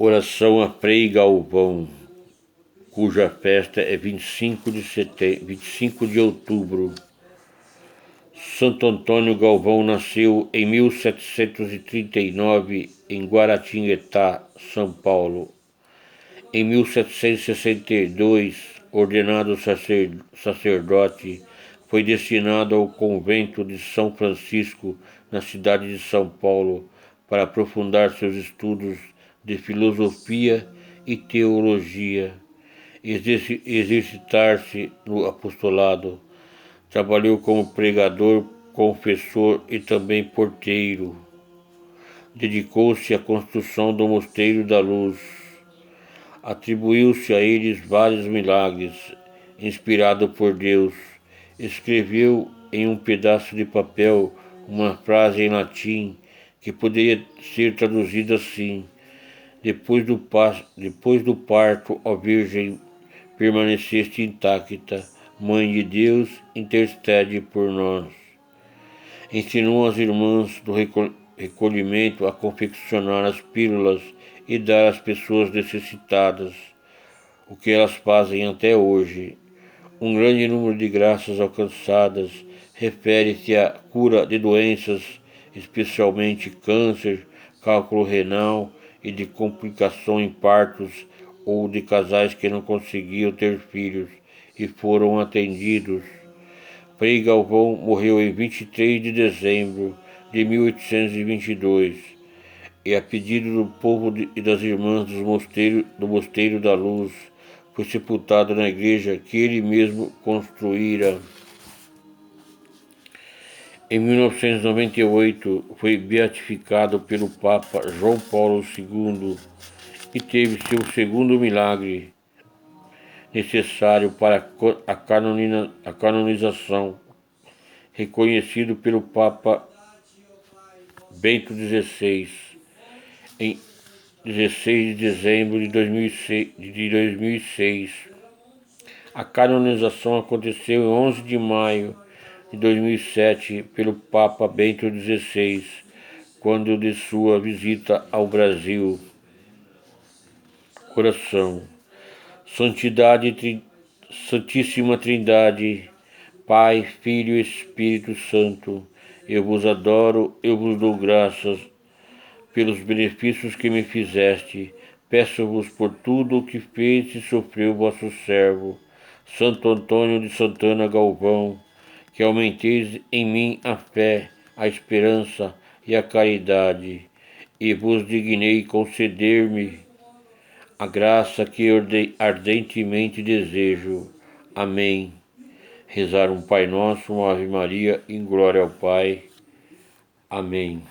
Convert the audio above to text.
Oração a Frei Galvão, cuja festa é 25 de outubro. Santo Antônio Galvão nasceu em 1739 em Guaratinguetá, São Paulo. Em 1762, ordenado sacerdote, foi destinado ao convento de São Francisco, na cidade de São Paulo, para aprofundar seus estudos de filosofia e teologia, exercitar-se no apostolado. Trabalhou como pregador, confessor e também porteiro. Dedicou-se à construção do Mosteiro da Luz. Atribuiu-se a eles vários milagres. Inspirado por Deus, escreveu em um pedaço de papel uma frase em latim que poderia ser traduzida assim: depois do parto, ó Virgem, permaneceste intacta, Mãe de Deus, intercede por nós. Ensinou as irmãs do recolhimento a confeccionar as pílulas e dar às pessoas necessitadas, o que elas fazem até hoje. Um grande número de graças alcançadas refere-se à cura de doenças, especialmente câncer, cálculo renal e de complicação em partos ou de casais que não conseguiam ter filhos e foram atendidos. Frei Galvão morreu em 23 de dezembro de 1822 e, a pedido do povo e das irmãs do Mosteiro da Luz, foi sepultado na igreja que ele mesmo construíra. Em 1998, foi beatificado pelo Papa João Paulo II e teve seu segundo milagre necessário para a canonização, reconhecido pelo Papa Bento XVI em 16 de dezembro de 2006. A canonização aconteceu em 11 de maio de 2007 pelo Papa Bento XVI, quando de sua visita ao Brasil. Oração. Santíssima Trindade, Pai, Filho e Espírito Santo, eu vos adoro, eu vos dou graças pelos benefícios que me fizeste. Peço-vos por tudo o que fez e sofreu vosso servo, Santo Antônio de Santana Galvão, que aumenteis em mim a fé, a esperança e a caridade, e vos dignei conceder-me a graça que ardentemente desejo. Amém. Rezar um Pai Nosso, uma Ave Maria, em glória ao Pai. Amém.